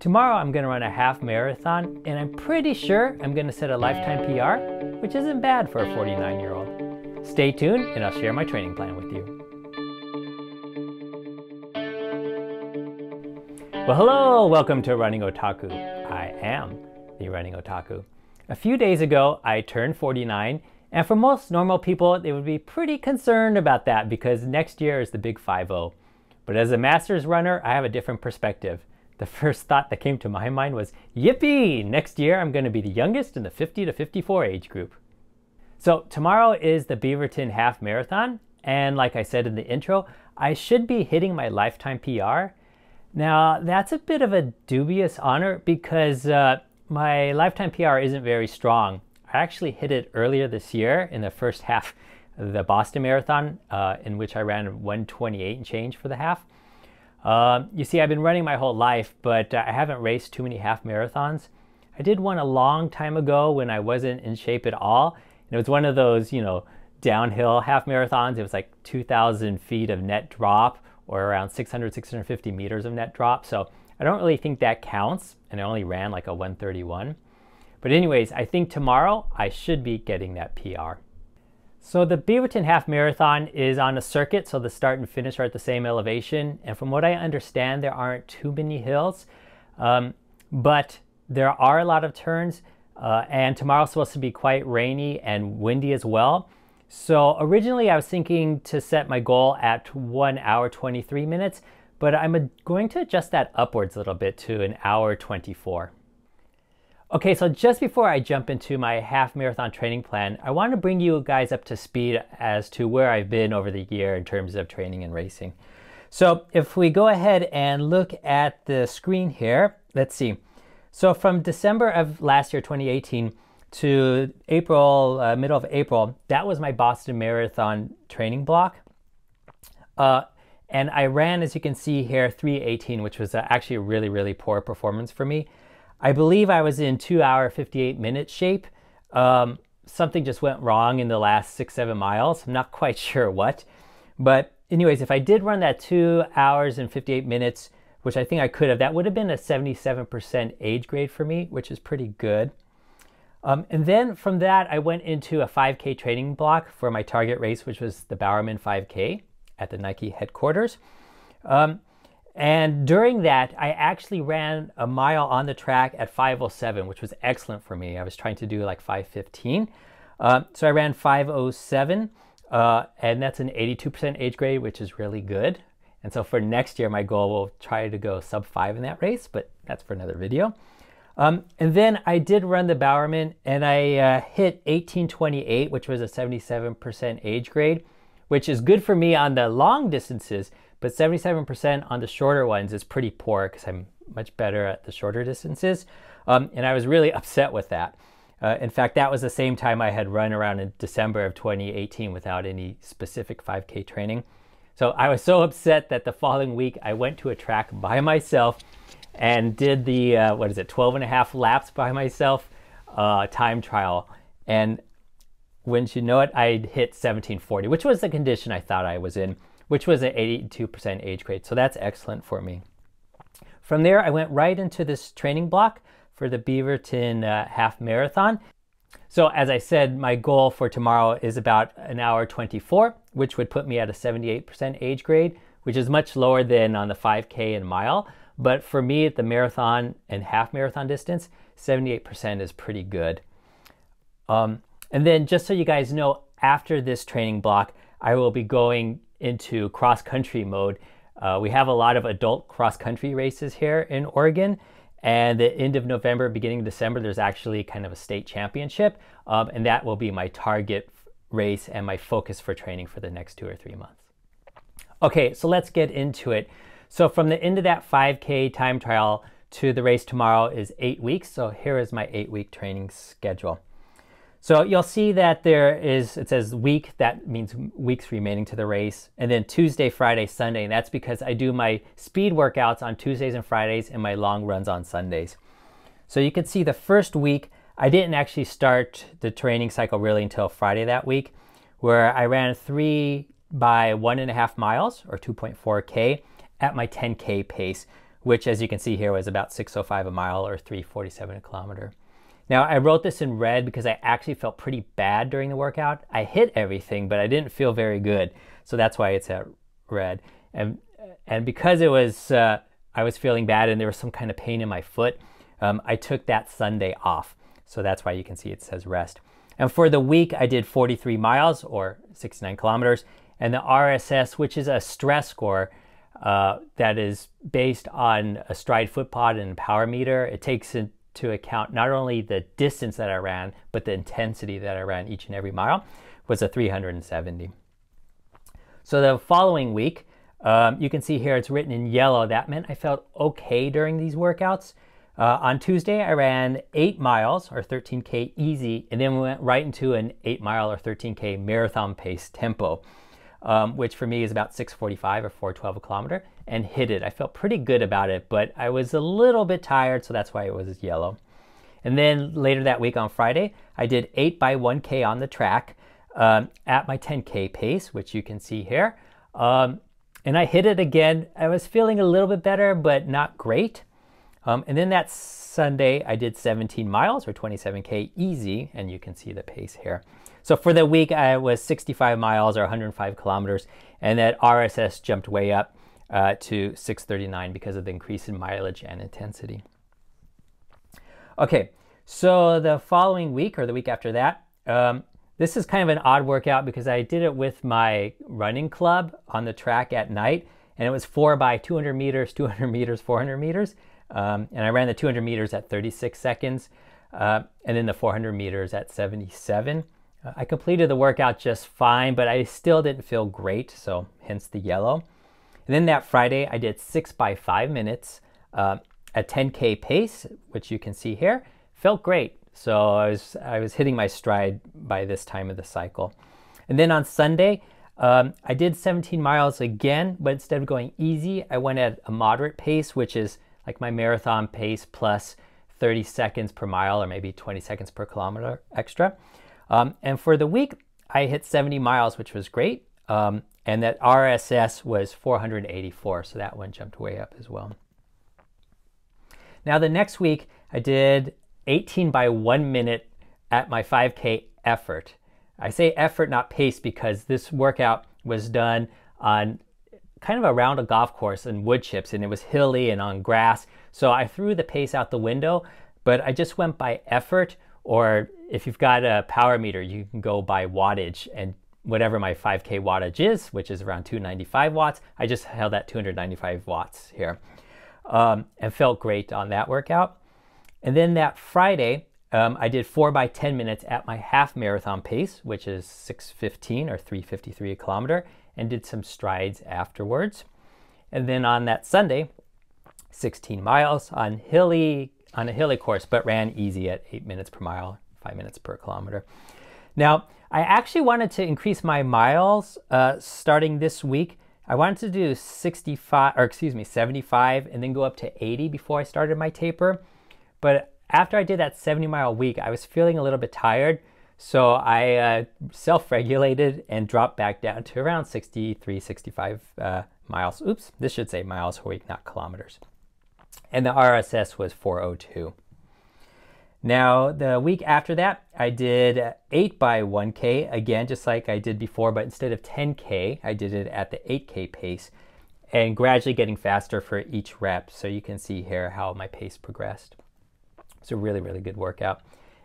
Tomorrow I'm going to run a half marathon, and I'm pretty sure I'm going to set a lifetime PR, which isn't bad for a 49-year-old. Stay tuned and I'll share my training plan with you. Well, hello, welcome to Running Otaku. I am the Running Otaku. A few days ago, I turned 49, and for most normal people, they would be pretty concerned about that because next year is the big 5-0. But as a Masters runner, I have a different perspective. The first thought that came to my mind was, yippee! Next year I'm going to be the youngest in the 50 to 54 age group. So tomorrow is the Beaverton Half Marathon, and like I said in the intro, I should be hitting my lifetime PR. Now that's a bit of a dubious honor because my lifetime PR isn't very strong. I actually hit it earlier this year in the first half of the Boston Marathon, in which I ran 1:28 and change for the half. You see, I've been running my whole life, but I haven't raced too many half marathons. I did one a long time ago when I wasn't in shape at all. And it was one of those, downhill half marathons. It was like 2,000 feet of net drop or around 600, 650 meters of net drop. So I don't really think that counts. And I only ran like a 1:31. But anyways, I think tomorrow I should be getting that PR. So the Beaverton Half Marathon is on a circuit, so the start and finish are at the same elevation. And from what I understand, there aren't too many hills, but there are a lot of turns. And tomorrow's supposed to be quite rainy and windy as well. So originally I was thinking to set my goal at 1 hour 23 minutes, but I'm going to adjust that upwards a little bit to 1 hour 24. Okay, so just before I jump into my half marathon training plan, I want to bring you guys up to speed as to where I've been over the year in terms of training and racing. So if we go ahead and look at the screen here, let's see. So from December of last year, 2018, to April, middle of April, that was my Boston Marathon training block. And I ran, as you can see here, 3:18, which was actually a really, really poor performance for me. I believe I was in 2 hour 58 minute shape. Something just went wrong in the last 6-7 miles. I'm not quite sure what. But anyways, if I did run that 2 hours and 58 minutes, which I think I could have, that would have been a 77% age grade for me, which is pretty good. And then from that, I went into a 5K training block for my target race, which was the Bowerman 5K at the Nike headquarters. And during that, I actually ran a mile on the track at 5:07, which was excellent for me. I was trying to do like 5:15. So I ran 5:07, and that's an 82% age grade, which is really good. And so for next year, my goal will try to go sub 5 in that race, but that's for another video. And then I did run the Bowerman, and I hit 18:28, which was a 77% age grade, which is good for me on the long distances. But 77% on the shorter ones is pretty poor because I'm much better at the shorter distances. And I was really upset with that. In fact, that was the same time I had run around in December of 2018 without any specific 5K training. So I was so upset that the following week I went to a track by myself and did the, 12 and a half laps by myself time trial. And wouldn't you know it, I hit 17:40, which was the condition I thought I was in, which was an 82% age grade. So that's excellent for me. From there, I went right into this training block for the Beaverton Half Marathon. So as I said, my goal for tomorrow is about 1 hour 24, which would put me at a 78% age grade, which is much lower than on the 5K and mile. But for me at the marathon and half marathon distance, 78% is pretty good. And then just so you guys know, after this training block, I will be going into cross-country mode. We have a lot of adult cross-country races here in Oregon, and the end of November, beginning of December, there's actually kind of a state championship, and that will be my target race and my focus for training for the next 2 or 3 months. Okay, so let's get into it. So from the end of that 5K time trial to the race tomorrow is 8 weeks, so here is my 8-week training schedule. So you'll see that it says week, that means weeks remaining to the race, and then Tuesday, Friday, Sunday, and that's because I do my speed workouts on Tuesdays and Fridays and my long runs on Sundays. So you can see the first week, I didn't actually start the training cycle really until Friday that week, where I ran 3 by 1.5 miles or 2.4K at my 10K pace, which as you can see here was about 6:05 a mile or 3:47 a kilometer. Now I wrote this in red because I actually felt pretty bad during the workout. I hit everything, but I didn't feel very good. So that's why it's at red. And because it was, I was feeling bad and there was some kind of pain in my foot, I took that Sunday off. So that's why you can see it says rest. And for the week, I did 43 miles or 69 kilometers. And the RSS, which is a stress score that is based on a stride foot pod and power meter, it takes into account not only the distance that I ran, but the intensity that I ran each and every mile, was a 370. So the following week, you can see here it's written in yellow. That meant I felt okay during these workouts. On Tuesday, I ran 8 miles or 13K easy, and then we went right into an 8 mile or 13K marathon pace tempo, which for me is about 6:45 or 4:12 a kilometer, and hit it. I felt pretty good about it, but I was a little bit tired, so that's why it was yellow. And then later that week on Friday, I did 8 by 1K on the track at my 10K pace, which you can see here. And I hit it again. I was feeling a little bit better, but not great. And then that Sunday, I did 17 miles or 27K easy, and you can see the pace here. So for the week, I was 65 miles or 105 kilometers, and that RSS jumped way up to 639 because of the increase in mileage and intensity. Okay, so the following week or the week after that, this is kind of an odd workout because I did it with my running club on the track at night, and it was 4 by 200 meters, 200 meters, 400 meters. And I ran the 200 meters at 36 seconds, and then the 400 meters at 77. I completed the workout just fine, but I still didn't feel great, so hence the yellow. And then that Friday, I did 6 by 5 minutes at 10K pace, which you can see here. Felt great, so I was hitting my stride by this time of the cycle. And then on Sunday, I did 17 miles again, but instead of going easy, I went at a moderate pace, which is like my marathon pace plus 30 seconds per mile or maybe 20 seconds per kilometer extra. And for the week, I hit 70 miles, which was great. And that RSS was 484, so that one jumped way up as well. Now the next week, I did 18 by 1 minute at my 5K effort. I say effort, not pace, because this workout was done on kind of around a golf course and wood chips, and it was hilly and on grass. So I threw the pace out the window, but I just went by effort, or if you've got a power meter, you can go by wattage, and whatever my 5K wattage is, which is around 295 watts, I just held at 295 watts here, and felt great on that workout. And then that Friday, I did 4 by 10 minutes at my half marathon pace, which is 6:15 or 3:53 a kilometer, and did some strides afterwards. And then on that Sunday, 16 miles on a hilly course, but ran easy at 8 minutes per mile, 5 minutes per kilometer. Now, I actually wanted to increase my miles starting this week. I wanted to do 75 and then go up to 80 before I started my taper. But after I did that 70-mile week, I was feeling a little bit tired. So I self-regulated and dropped back down to around 63, 65 miles. Oops, this should say miles per week, not kilometers. And the RSS was 402. Now, the week after that, I did 8 by 1K, again, just like I did before, but instead of 10K, I did it at the 8K pace, and gradually getting faster for each rep. So you can see here how my pace progressed. It's a really, really good workout.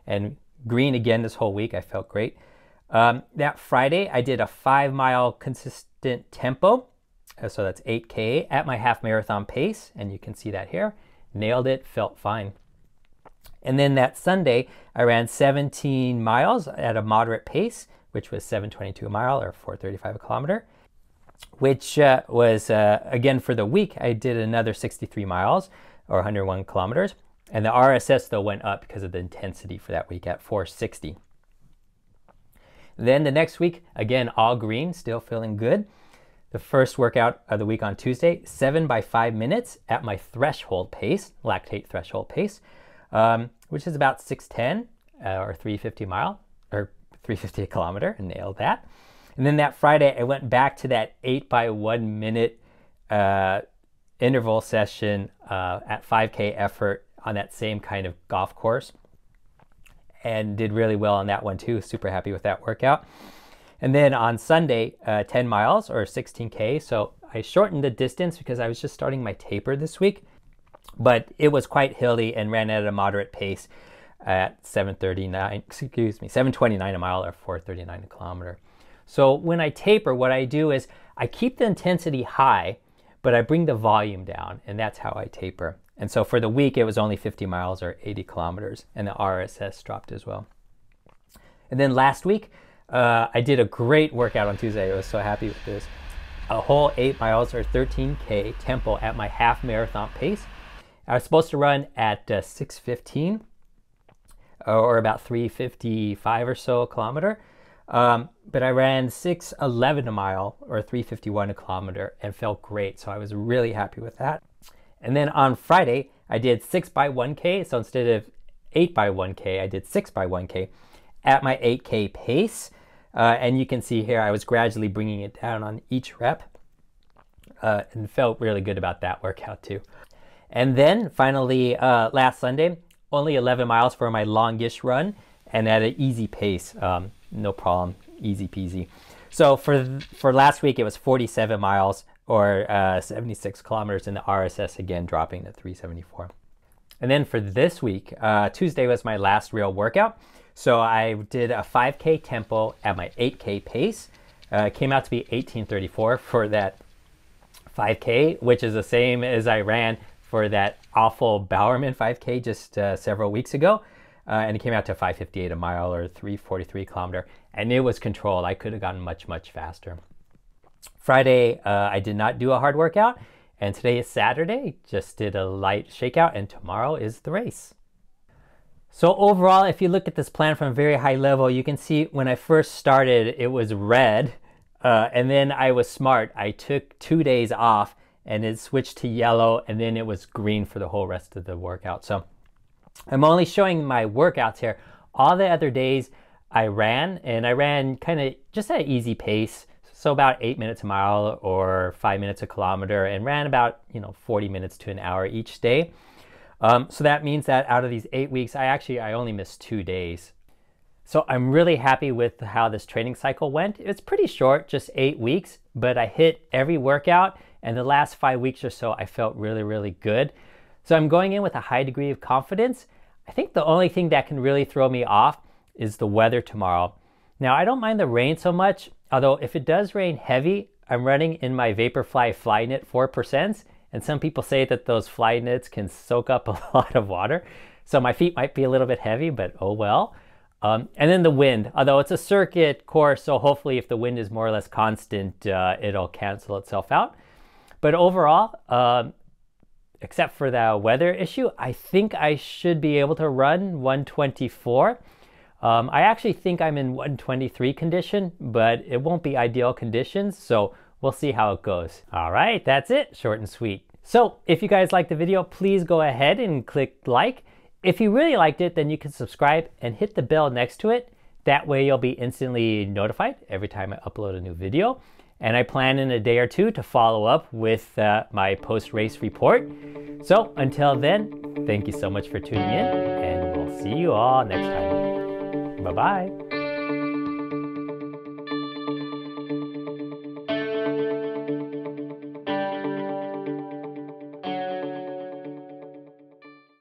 And green again this whole week. I felt great. That Friday, I did a 5-mile consistent tempo. So that's 8K at my half marathon pace. And you can see that here. Nailed it, felt fine. And then that Sunday, I ran 17 miles at a moderate pace, which was 7:22 a mile or 4:35 a kilometer, which was, again, for the week, I did another 63 miles or 101 kilometers. And the RSS, though, went up because of the intensity for that week at 460. Then the next week, again, all green, still feeling good. The first workout of the week on Tuesday, 7 by 5 minutes at my threshold pace, lactate threshold pace, which is about 610 or 350 mile or 350 a kilometer, and nailed that. And then that Friday, I went back to that 8 by 1 minute interval session at 5K effort on that same kind of golf course, and did really well on that one too. Super happy with that workout. And then on Sunday, 10 miles or 16K. So I shortened the distance because I was just starting my taper this week, but it was quite hilly and ran at a moderate pace at 7:29 a mile or 4:39 a kilometer. So when I taper, what I do is I keep the intensity high, but I bring the volume down, and that's how I taper. And so for the week, it was only 50 miles or 80 kilometers, and the RSS dropped as well. And then last week, I did a great workout on Tuesday. I was so happy with this. A whole 8 miles or 13K tempo at my half marathon pace. I was supposed to run at 6:15 or about 3:55 or so a kilometer. But I ran 6:11 a mile or 3:51 a kilometer and felt great. So I was really happy with that. And then on Friday, I did 6x1K. So instead of 8x1K, I did 6x1K at my 8K pace. And you can see here, I was gradually bringing it down on each rep and felt really good about that workout too. And then finally, last Sunday, only 11 miles for my longish run and at an easy pace. No problem, easy peasy. So for last week, it was 47 miles or 76 kilometers in the RSS, again, dropping to 374. And then for this week, Tuesday was my last real workout. So I did a 5K tempo at my 8K pace. Came out to be 18:34 for that 5K, which is the same as I ran for that awful Bowerman 5K just several weeks ago. And it came out to 5:58 a mile or 3:43 kilometer. And it was controlled. I could have gotten much, much faster. Friday, I did not do a hard workout. And today is Saturday. Just did a light shakeout. And tomorrow is the race. So overall, if you look at this plan from a very high level, you can see when I first started, it was red. And then I was smart. I took 2 days off and it switched to yellow. And then it was green for the whole rest of the workout. So I'm only showing my workouts here. All the other days I ran, and I ran kind of just at an easy pace. So about 8 minutes a mile or 5 minutes a kilometer, and ran about 40 minutes to an hour each day. So that means that out of these 8 weeks, I only missed 2 days. So I'm really happy with how this training cycle went. It's pretty short, just 8 weeks, but I hit every workout, and the last 5 weeks or so, I felt really, really good. So I'm going in with a high degree of confidence. I think the only thing that can really throw me off is the weather tomorrow. Now, I don't mind the rain so much, although if it does rain heavy, I'm running in my Vaporfly Fly Knit 4%, and some people say that those fly knits can soak up a lot of water. So my feet might be a little bit heavy, but oh well. And then the wind, although it's a circuit course, so hopefully if the wind is more or less constant, it'll cancel itself out. But overall, except for the weather issue, I think I should be able to run 124. I actually think I'm in 123 condition, but it won't be ideal conditions, so we'll see how it goes. All right, that's it, short and sweet. So if you guys liked the video, please go ahead and click like. If you really liked it, then you can subscribe and hit the bell next to it. That way you'll be instantly notified every time I upload a new video. And I plan in a day or two to follow up with my post-race report. So until then, thank you so much for tuning in, and we'll see you all next time. Bye-bye.